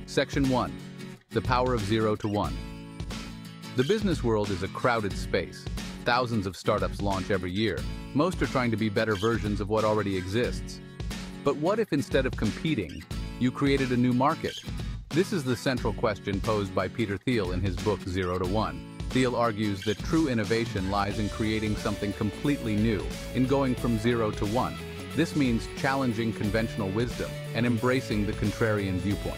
Section 1. The power of 0 to 1. The business world is a crowded space. Thousands of startups launch every year. Most are trying to be better versions of what already exists. But what if instead of competing, you created a new market? This is the central question posed by Peter Thiel in his book 0 to 1. Thiel argues that true innovation lies in creating something completely new, in going from 0 to 1. This means challenging conventional wisdom and embracing the contrarian viewpoint.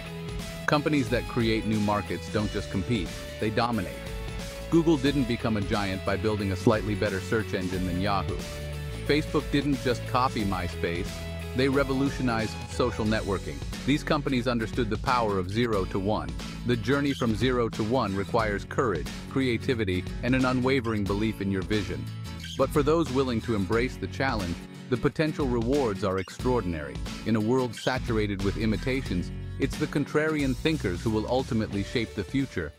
Companies that create new markets don't just compete, they dominate. Google didn't become a giant by building a slightly better search engine than Yahoo. Facebook didn't just copy MySpace, they revolutionized social networking. These companies understood the power of 0 to 1. The journey from 0 to 1 requires courage, creativity, and an unwavering belief in your vision. But for those willing to embrace the challenge, the potential rewards are extraordinary. In a world saturated with imitations, it's the contrarian thinkers who will ultimately shape the future.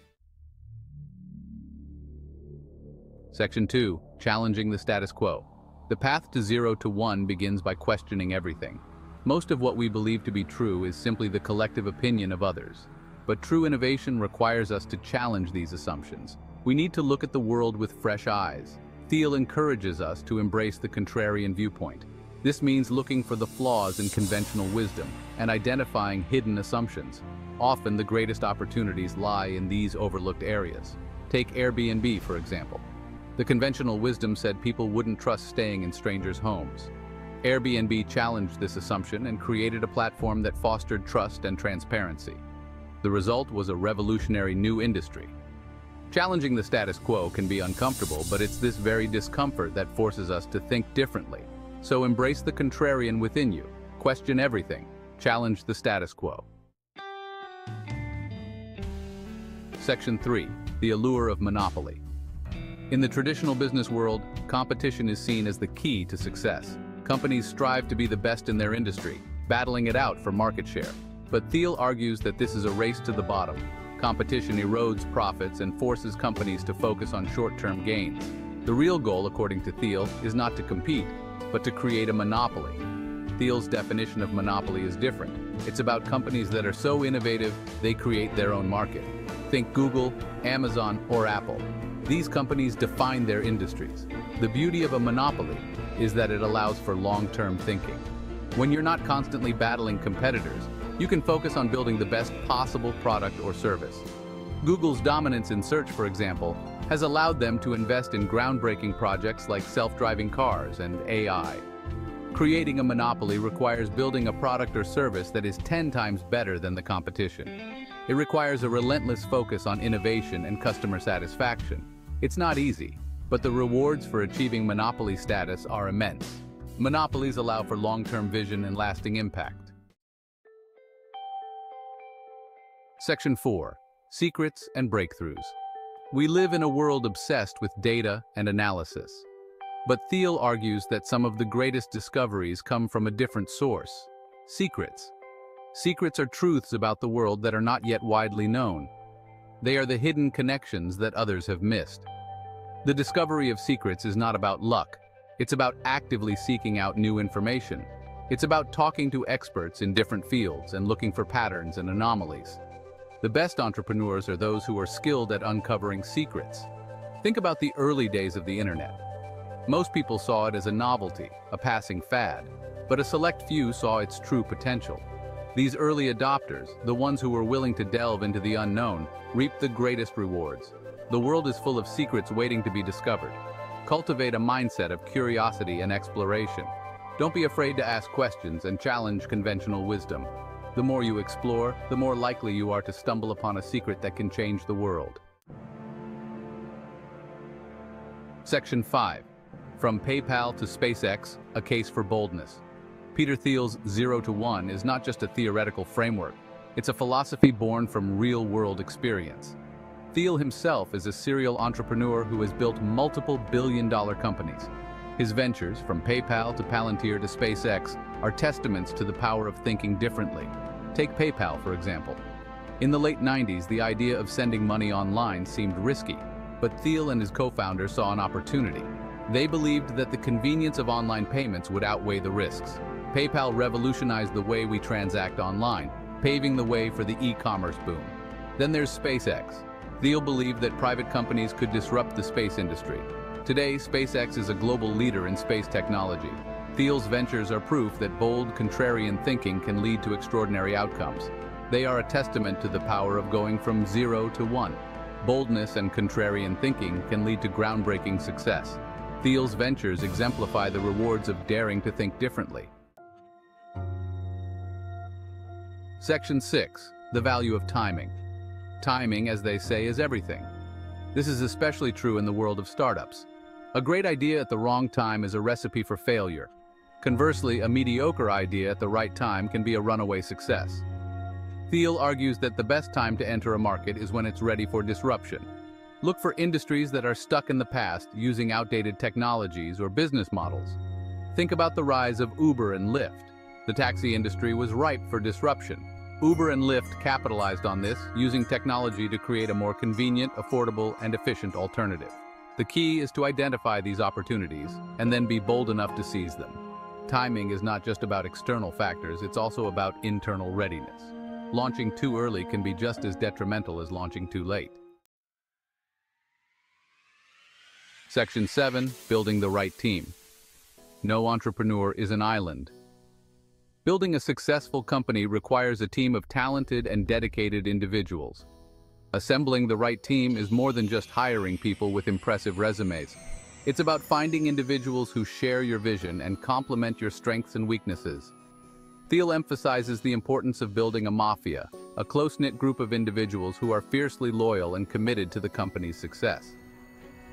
Section 2. Challenging the status quo. The path to 0 to 1 begins by questioning everything. Most of what we believe to be true is simply the collective opinion of others. But true innovation requires us to challenge these assumptions. We need to look at the world with fresh eyes. Thiel encourages us to embrace the contrarian viewpoint. This means looking for the flaws in conventional wisdom and identifying hidden assumptions. Often the greatest opportunities lie in these overlooked areas. Take Airbnb, for example. The conventional wisdom said people wouldn't trust staying in strangers' homes. Airbnb challenged this assumption and created a platform that fostered trust and transparency. The result was a revolutionary new industry. Challenging the status quo can be uncomfortable, but it's this very discomfort that forces us to think differently. So embrace the contrarian within you. Question everything. Challenge the status quo. Section 3. The allure of monopoly. In the traditional business world, competition is seen as the key to success. Companies strive to be the best in their industry, battling it out for market share. But Thiel argues that this is a race to the bottom. Competition erodes profits and forces companies to focus on short-term gains. The real goal, according to Thiel, is not to compete, but to create a monopoly. Thiel's definition of monopoly is different. It's about companies that are so innovative, they create their own market. Think Google, Amazon, or Apple. These companies define their industries. The beauty of a monopoly is that it allows for long-term thinking. When you're not constantly battling competitors, you can focus on building the best possible product or service. Google's dominance in search, for example, has allowed them to invest in groundbreaking projects like self-driving cars and AI. Creating a monopoly requires building a product or service that is 10 times better than the competition. It requires a relentless focus on innovation and customer satisfaction. It's not easy, but the rewards for achieving monopoly status are immense. Monopolies allow for long-term vision and lasting impact. Section 4. Secrets and breakthroughs. We live in a world obsessed with data and analysis. But Thiel argues that some of the greatest discoveries come from a different source: secrets. Secrets are truths about the world that are not yet widely known. They are the hidden connections that others have missed. The discovery of secrets is not about luck. It's about actively seeking out new information. It's about talking to experts in different fields and looking for patterns and anomalies. The best entrepreneurs are those who are skilled at uncovering secrets. Think about the early days of the internet. Most people saw it as a novelty, a passing fad, but a select few saw its true potential. These early adopters, the ones who were willing to delve into the unknown, reaped the greatest rewards. The world is full of secrets waiting to be discovered. Cultivate a mindset of curiosity and exploration. Don't be afraid to ask questions and challenge conventional wisdom. The more you explore, the more likely you are to stumble upon a secret that can change the world. Section 5. From PayPal to SpaceX, a case for boldness. Peter Thiel's 0 to 1 is not just a theoretical framework. It's a philosophy born from real-world experience. Thiel himself is a serial entrepreneur who has built multiple billion-dollar companies. His ventures, from PayPal to Palantir to SpaceX, are testaments to the power of thinking differently. Take PayPal, for example. In the late 90s, the idea of sending money online seemed risky, but Thiel and his co-founder saw an opportunity. They believed that the convenience of online payments would outweigh the risks. PayPal revolutionized the way we transact online, paving the way for the e-commerce boom. Then there's SpaceX. Thiel believed that private companies could disrupt the space industry. Today, SpaceX is a global leader in space technology. Thiel's ventures are proof that bold, contrarian thinking can lead to extraordinary outcomes. They are a testament to the power of going from 0 to 1. Boldness and contrarian thinking can lead to groundbreaking success. Thiel's ventures exemplify the rewards of daring to think differently. Section 6. The value of timing. Timing, as they say, is everything. This is especially true in the world of startups. A great idea at the wrong time is a recipe for failure. Conversely, a mediocre idea at the right time can be a runaway success. Thiel argues that the best time to enter a market is when it's ready for disruption. Look for industries that are stuck in the past, using outdated technologies or business models. Think about the rise of Uber and Lyft. The taxi industry was ripe for disruption. Uber and Lyft capitalized on this, using technology to create a more convenient, affordable, and efficient alternative. The key is to identify these opportunities and then be bold enough to seize them. Timing is not just about external factors, it's also about internal readiness. Launching too early can be just as detrimental as launching too late. Section 7. Building the right team. No entrepreneur is an island. Building a successful company requires a team of talented and dedicated individuals. Assembling the right team is more than just hiring people with impressive resumes. It's about finding individuals who share your vision and complement your strengths and weaknesses. Thiel emphasizes the importance of building a mafia, a close-knit group of individuals who are fiercely loyal and committed to the company's success.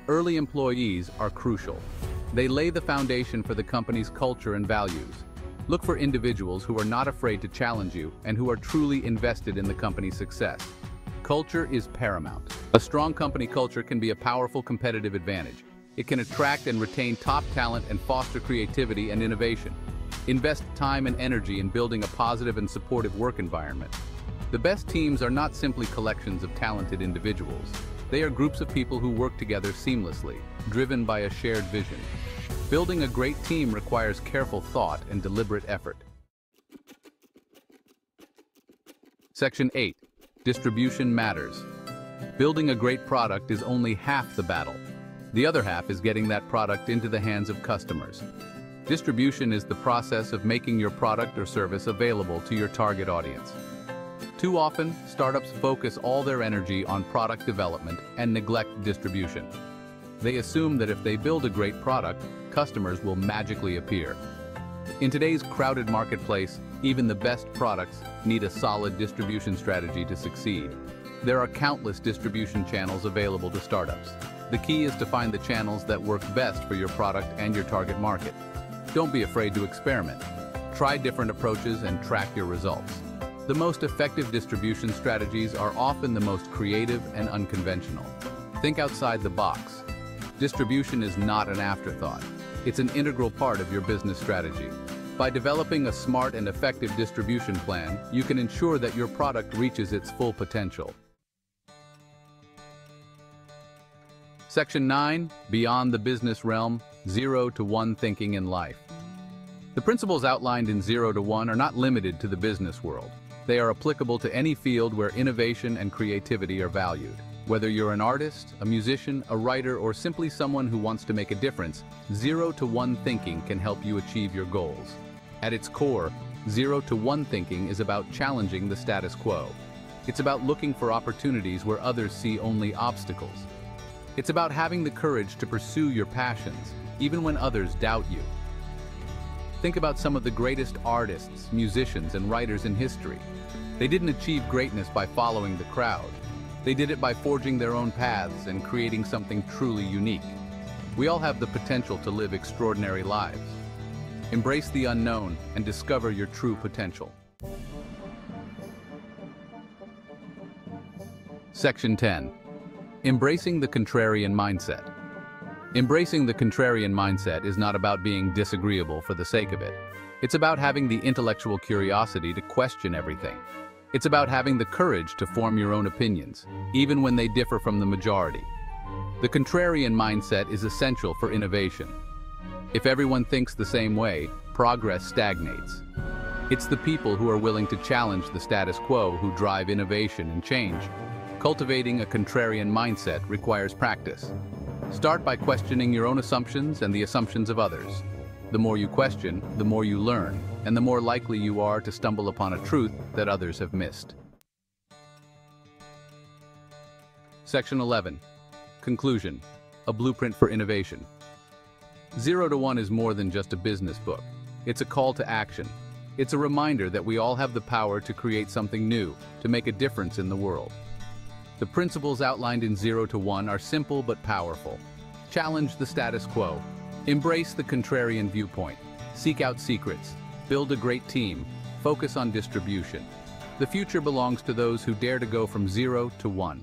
Early employees are crucial. They lay the foundation for the company's culture and values. Look for individuals who are not afraid to challenge you and who are truly invested in the company's success. Culture is paramount. A strong company culture can be a powerful competitive advantage. It can attract and retain top talent and foster creativity and innovation. Invest time and energy in building a positive and supportive work environment. The best teams are not simply collections of talented individuals. They are groups of people who work together seamlessly, driven by a shared vision. Building a great team requires careful thought and deliberate effort. Section 8. Distribution matters. Building a great product is only half the battle. The other half is getting that product into the hands of customers. Distribution is the process of making your product or service available to your target audience. Too often, startups focus all their energy on product development and neglect distribution. They assume that if they build a great product, customers will magically appear. In today's crowded marketplace, even the best products need a solid distribution strategy to succeed. There are countless distribution channels available to startups. The key is to find the channels that work best for your product and your target market. Don't be afraid to experiment. Try different approaches and track your results. The most effective distribution strategies are often the most creative and unconventional. Think outside the box. Distribution is not an afterthought. It's an integral part of your business strategy. By developing a smart and effective distribution plan, you can ensure that your product reaches its full potential. Section 9. Beyond the business realm, 0 to 1 thinking in life. The principles outlined in 0 to 1 are not limited to the business world. They are applicable to any field where innovation and creativity are valued. Whether you're an artist, a musician, a writer, or simply someone who wants to make a difference, 0 to 1 thinking can help you achieve your goals. At its core, 0 to 1 thinking is about challenging the status quo. It's about looking for opportunities where others see only obstacles. It's about having the courage to pursue your passions, even when others doubt you. Think about some of the greatest artists, musicians, and writers in history. They didn't achieve greatness by following the crowd. They did it by forging their own paths and creating something truly unique. We all have the potential to live extraordinary lives. Embrace the unknown and discover your true potential. Section 10. Embracing the contrarian mindset. Embracing the contrarian mindset is not about being disagreeable for the sake of it. It's about having the intellectual curiosity to question everything. It's about having the courage to form your own opinions, even when they differ from the majority. The contrarian mindset is essential for innovation. If everyone thinks the same way, progress stagnates. It's the people who are willing to challenge the status quo who drive innovation and change. Cultivating a contrarian mindset requires practice. Start by questioning your own assumptions and the assumptions of others. The more you question, the more you learn, and the more likely you are to stumble upon a truth that others have missed. Section 11. Conclusion. A blueprint for innovation. 0 to 1 is more than just a business book. It's a call to action. It's a reminder that we all have the power to create something new, to make a difference in the world. The principles outlined in 0 to 1 are simple but powerful. Challenge the status quo. Embrace the contrarian viewpoint. Seek out secrets. Build a great team. Focus on distribution. The future belongs to those who dare to go from 0 to 1.